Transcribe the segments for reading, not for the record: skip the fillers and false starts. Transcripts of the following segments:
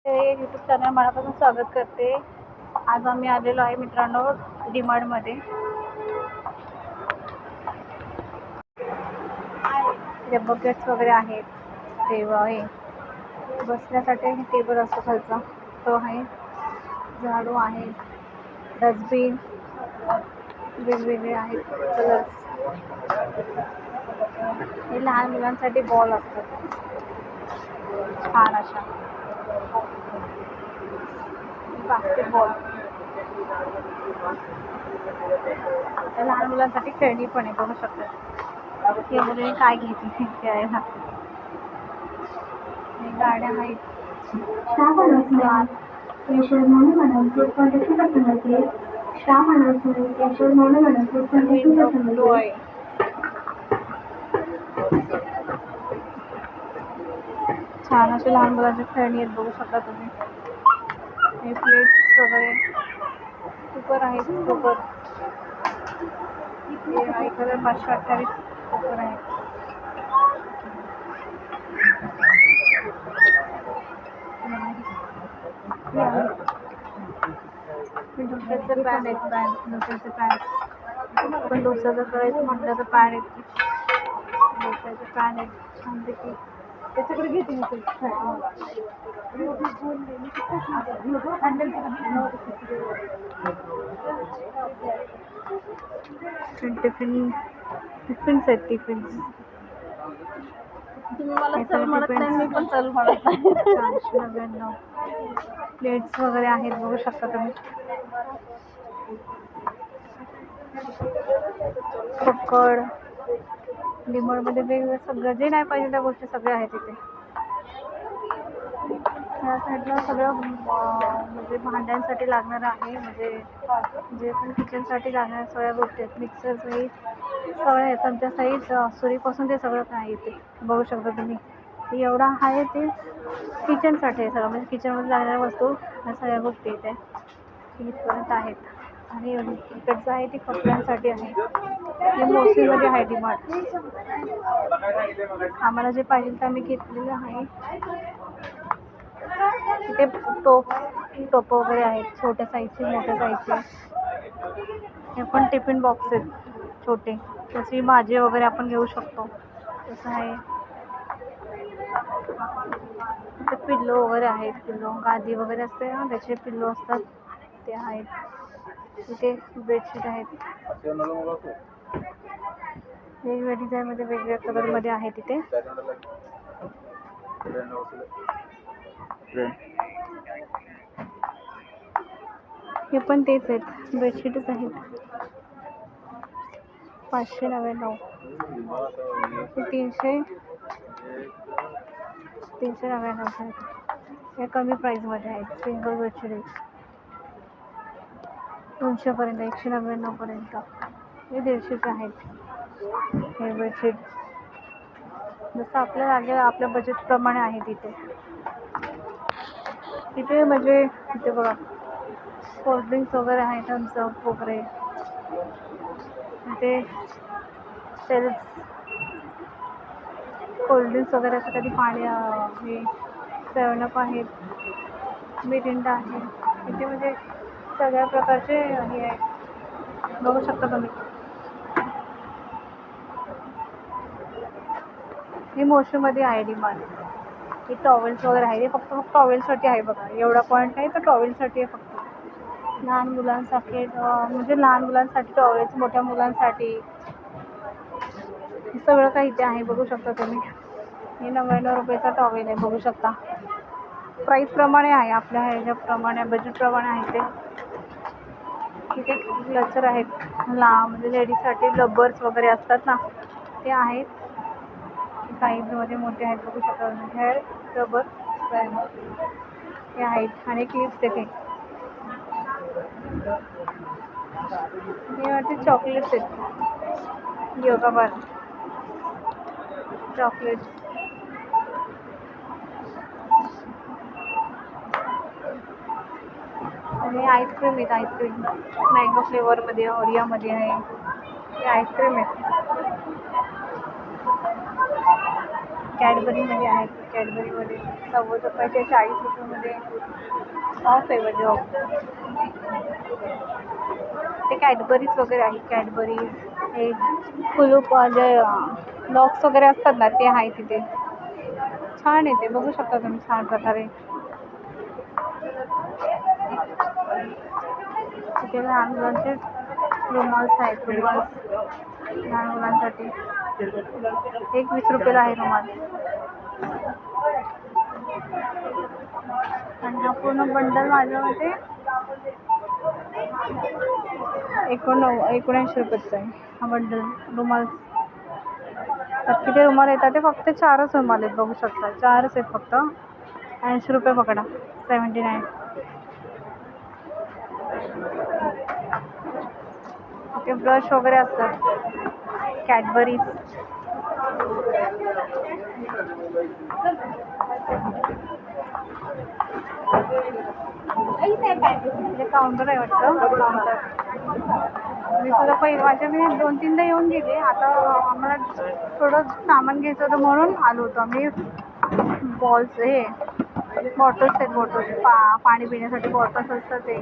YouTube channel मनापासून स्वागत करते. आज आम्ही आलेलो आहे मित्रांनो डीमार्टमध्ये. इथे बकेट्स वगैरे आहेत. टेबल आहे बसण्यासाठी, टेबल असतो खालचा तो आहे. झाडू आहे, डस्टबिन वेगवेगळे आहेत कलर्स. हे लहान मुलांसाठी बॉल असतात छान अशा. बास्केटबॉल, लहान मुलांसाठी खेळणी पण आहे बघू शकतात. हे मुले काय घेते खेळायला. हे गाड्या आहेत. छान असे लहान मुलांचे खेळणी आहेत बघू शकता तुम्ही. हे प्लेट्स वगैरे, कुकर आहेत. कुकर हे आहे कलर 528 कुकर आहे. डोश्याचं पॅन आहेत. डोश्याचं पॅन पण डोश्याचं करायचं म्हटलं तर पॅन आहेत. डोश्याचे पॅन आहेत छानपैकी. त्याच्याकडे घेते टिफिन्स आहेत. टिफिन्स तुम्ही मला चल म्हणत नाही, मी पण चल म्हणत नाही. 499 प्लेट्स वगैरे आहेत बघू शकता तुम्ही. पकड डीमार्टमध्ये वेगवेगळं सगळं जे नाही पाहिजे त्या गोष्टी सगळ्या आहेत इथे. ह्या साईडला सगळं म्हणजे भांड्यांसाठी लागणारं आहे. म्हणजे जे पण किचनसाठी लागणाऱ्या सगळ्या गोष्टी आहेत. मिक्सर सहित सगळ्या आहेत. आमच्या साईड सुरीपासून ते सगळं काय इथे बघू शकता तुम्ही. एवढा आहे ते किचनसाठी आहे सगळं. म्हणजे किचनमध्ये लागणाऱ्या वस्तू ह्या सगळ्या गोष्टी इथे इथपर्यंत आहेत. आणि इकडचं आहे ते कपड्यांसाठी आहे. हे मोस्टलीमध्ये आहे डीमार्ट. आम्हाला जे पाहिजे ते आम्ही घेतलेलं आहे. तिथे टोप वगैरे आहेत, छोट्या साईजचे मोठ्या साईजचे. हे पण टिफिन बॉक्स आहेत छोटे, जशी भाजी वगैरे आपण घेऊ शकतो तसं आहे. इथे पिल्लो वगैरे आहेत. पिल्लो गादी वगैरे असते ना त्याचे पिल्लो असतात ते आहेत. इथे बेडशीट आहेत. वेगवेगळ्या डिझाईनमध्ये वेगवेगळ्या कलरमध्ये आहे तिथे. हे पण तेच आहेत, बेडशीटच आहेत. 599 399 आहेत. हे कमी प्राईजमध्ये आहेत. सिंगल बेडशीट 200 पर्यंत, 199 पर्यंत. हे 150चे आहेत. हे बेडशीट जसं आपल्याला लागेल आपल्या बजेटप्रमाणे आहे तिथे. तिथे म्हणजे इथे बघा कोल्ड्रिंक्स वगैरे आहेत, थम्स अप वगैरे. इथे सेल्स कोल्ड्रिंक्स वगैरे असं कधी पाणी हे 7 अप आहेत, मिरिंडा आहे. इथे म्हणजे सगळ्या प्रकारचे हे आहेत बघू शकता तुम्ही. हे मोशनमध्ये आहे डीमार्ट. हे टॉवेल्स वगैरे आहे. हे फक्त टॉवेलसाठी आहे बघा. एवढा पॉईंट आहे तर टॉवेलसाठी आहे फक्त. लहान मुलांसाठी म्हणजे लहान मुलांसाठी टॉवेल्स, मोठ्या मुलांसाठी सगळं काही इथे आहे बघू शकता तुम्ही. हे 99 रुपयाचा टॉवेल आहे बघू शकता. प्राईसप्रमाणे आहे, आपल्या ह्याच्याप्रमाणे बजेटप्रमाणे आहे ते. तिथे क्लचर आहेत म्हणजे लेडीजसाठी रबर्स वगैरे असतात ना ते आहेत. साईजमध्ये मोठे आहेत बघू शकता. हेअर रबर हे आहेत. आणि क्लिप्स येते. हे वाटते चॉकलेट्स आहेत. योगा बार चॉकलेट्स. आणि आईस्क्रीम आहेत. आईस्क्रीम मँगो फ्लेवरमध्ये, ओरियामध्ये आहे. हे आईस्क्रीम आहेत. कॅडबरीमध्ये आहे. कॅडबरीमध्ये 90 रुपयाचे 40 रुपयामध्ये ऑफ आहे म्हणजे ऑफ. ते कॅडबरीज वगैरे आहे. कॅडबरीज हे कुलूप जे लॉक्स वगैरे असतात ना ते आहे तिथे. छान आहे ते, बघू शकता तुम्ही छान प्रकारे. तिथे लहान मुलांचे रुमाल्स आहेत. रुमाल्स लहान मुलांसाठी 20 रुपयाला आहे रुमाल. आणि हा पूर्ण बंडल माझ्यामध्ये 79 रुपयाचा आहे हा बंडल रुमाल. तर किती रुमाल येतात ते फक्त 4च रुमाल आहेत, बघू शकता 4च आहेत फक्त. 80 रुपये पकडा, 79. ते ब्रश वगैरे असतात. कॅडबरीज काउंटर आहे वाटतं. काउंटर मी सुद्धा मी 2-3दा येऊन गेले. आता आम्हाला थोडं सामान घ्यायचं होतं म्हणून आलो होतो आम्ही. बॉल्स हे बॉटल्स आहेत. बॉटल्स पाणी पिण्यासाठी बॉटल्स असतात ते.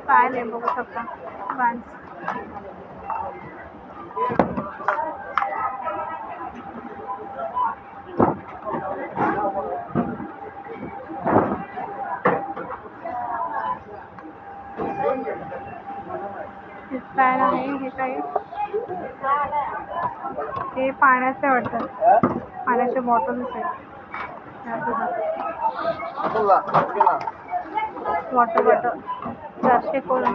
फॅन आहे, बघू शकता फॅन्स. फॅन आहे. हे काय हे पाण्याचं आहे वाटतं. पाण्याचे बॉटल्स आहेत. Water bottle 349.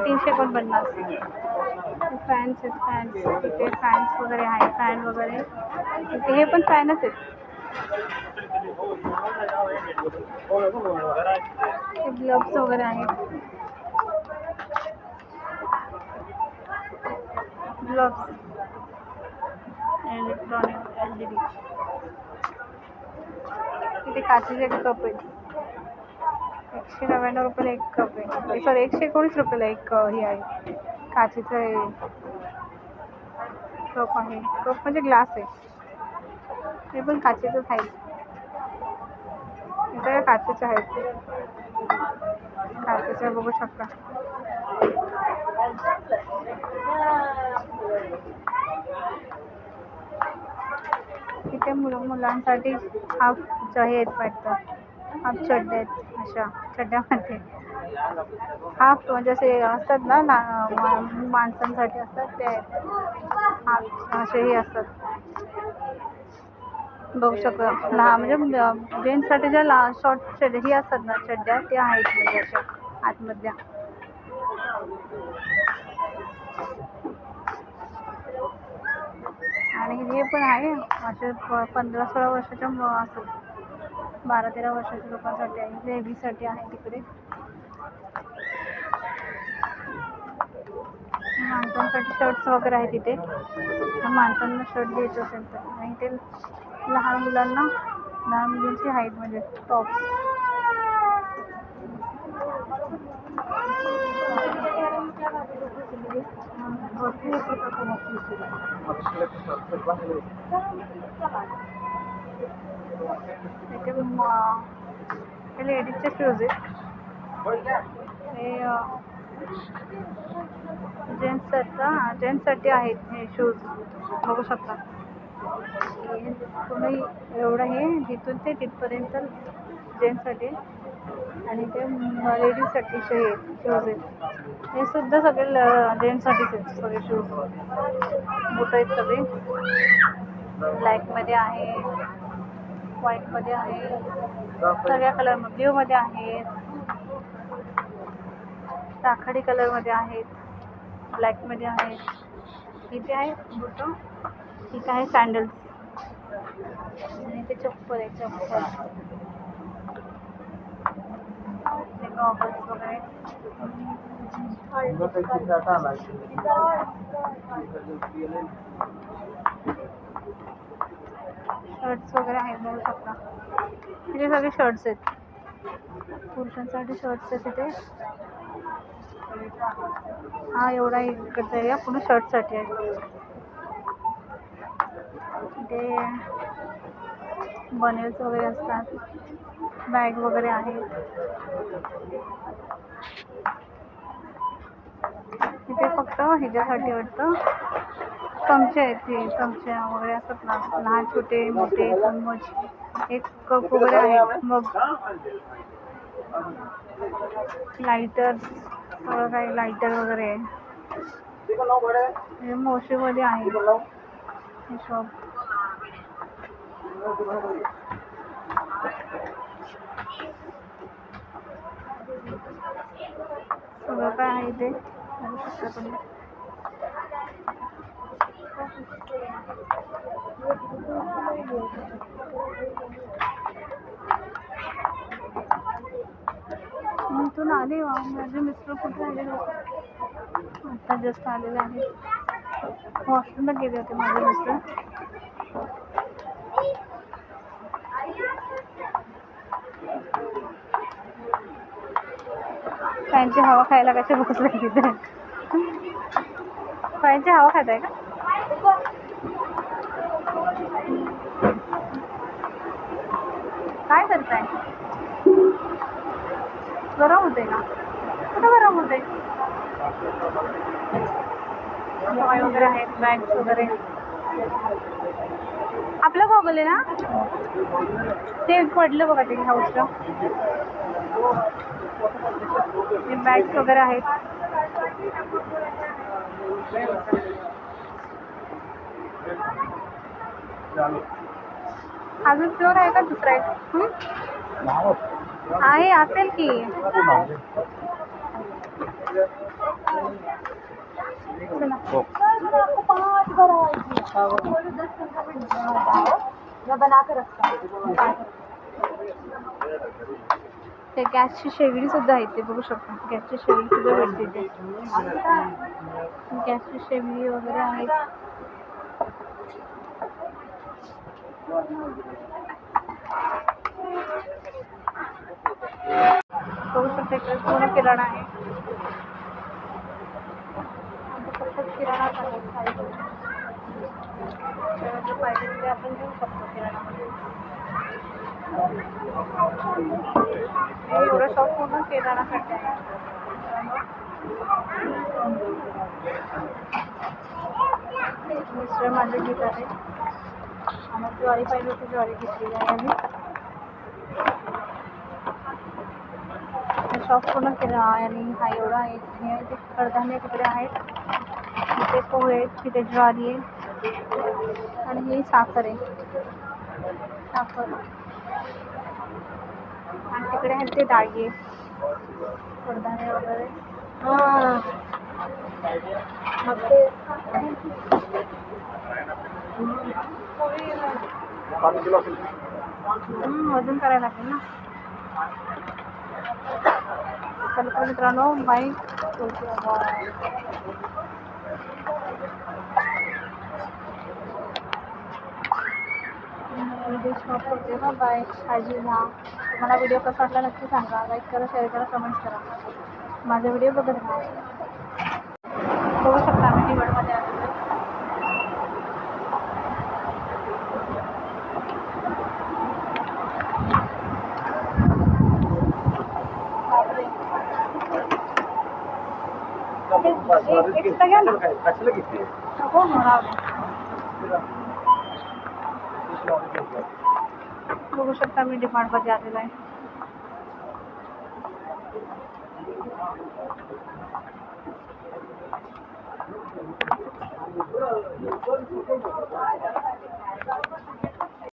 फॅन्स आहेत. फॅन्स तिथे फॅन्स वगैरे आहे. फॅन वगैरे तिथे हे पण फॅनच आहेत. ग्लव्स वगैरे आहेत. Gloves electronic LED. तिथे काचेचे कप आहेत. 199 रुपयाला एक कप आहे. सॉरी 119 रुपयाला एक हे आहे काचेचं कप आहे. कप म्हणजे ग्लास आहे. ते पण काचेचंच आहे. इथे काचेचे आहेत. काचेचे बघू शकता. इथे मुलांसाठी हाफ हे आहेत वाटतं. हाफ चड्ड्या आहेत. अशा चड्ड्यामध्ये हाफ म्हणजे असे असतात ना माणसांसाठी असतात ते आहेत. हाफ असेही असतात, बघू शकता. म्हणजे जेंट्ससाठी ज्या शॉर्ट चड्ड्या ही असतात ना चड्ड्या त्या आहेत म्हणजे अशा आतमधल्या. आणि हे पण आहे असे 15-16 वर्षाच्या असं 12-13 वर्षाच्या लोकांसाठी आहे. बेबीसाठी आहे तिकडे. माणसांसाठी शर्ट्स वगैरे आहे तिथे. माणसांना शर्ट घ्यायचं असेल तर. आणि ते लहान मुलींची हाईट म्हणजे टॉप्स. हे लेडीजचे शूज आहेत. हे जेंट्ससाठी आहेत हे शूज, बघू शकता. तुम्ही एवढं हे जिथून ते तिथपर्यंत जेंट्ससाठी आणि ते लेडीजसाठी शूज आहेत. हे सुद्धा सगळे जेंट्ससाठीच आहेत सगळे शूज. बूट आहेत सगळे. ब्लॅकमध्ये आहे, व्हाईटमध्ये आहे, सगळ्या कलरमध्ये. ब्ल्यूमध्ये आहेत, राखाडी कलरमध्ये आहेत, ब्लॅकमध्ये आहेत. इथे आहे बूट. इथे आहे सँडल्स. आणि इथे चप्पल आहे. चप्पल गॉगल्स वगैरे. शर्ट्स वगैरे आहेत, बघू शकता. इथे सगळे शर्ट्स आहेत. पुरुषांसाठी शर्ट्स आहेत तिथे. हा एवढा इकडचा एरिया पूर्ण शर्टसाठी आहे. इथे बनेल्स वगैरे असतात, बॅग वगैरे आहेत. इथे फक्त ह्याच्यासाठी वाटतं चमचे आहेत, ते चमचे वगैरे असतात ना, लहान छोटे मोठे चम्मच, एक कप वगैरे आहेत. मग लायटर, सगळं काही लायटर वगैरे आहे. मोशीमध्ये आहे हे शॉप. सगळं काय आहे ते बघू शकता तुम्ही. मी इथून आले, माझे मिस्टर कुठे आले, आता जस्ट आलेले आहे. वॉशरूमला गेले होते माझे मिस्टर. फॅनची हवा खायला कशी भूक लागली तिथे. फॅनची हवा खात आहे का? काय करताय? गरम होते का? कुठं गरम होते? टॉय वगैरे आहेत, बॅग्स वगैरे. आपलं गॉगल आहे ना ते पडलं बघा ते हाऊसला. हे बॅग्स वगैरे आहेत. अजून फ्लोर आहे का दुसरा आहे? आहे, असेल की. ते गॅसची शेगडी सुद्धा आहे, ते बघू शकता. गॅसची शेगडी सुद्धा भेटते. गॅसची शेगडी वगैरे आहेत. बघू शकता इकडे पूर्ण किराणा आहे. फक्त किराणाच आहे. पाहिजे ते आपण घेऊ शकतो किराणामध्ये. एवढं शॉप पूर्ण किराणासाठी आहे. मिस्टर माझे घेत आहे. आम्हाला ज्वारी पाहिजे होती, ज्वारी घेतलेली आहे आम्ही. शॉप पूर्ण किराणा आणि हा एवढा आहे. हे ते कडधान्य तिकडे आहेत, तिथे पोहे आहेत, तिथे ज्वारी आहे आणि ही साखर आहे. साखर आणि तिकडे आहेत ते डाळी आहे, कडधान्य वगैरे. मग ते वजन करायला लागेल ना. चला तर मित्रांनो, बाय. व्हिडिओ स्टॉप करते ना. बाय. काळजी घ्या. तुम्हाला व्हिडिओ कसा वाटला नक्की सांगा. लाईक करा, शेअर करा, कमेंट करा. माझा व्हिडिओ बघत राहा. बघू शकता आम्ही डिमांडमध्ये आलेलो आहे. एक्स्ट्रा घ्या ना. हो राहू दे. बघू शकता मी डिमांडमध्ये आलेला आहे.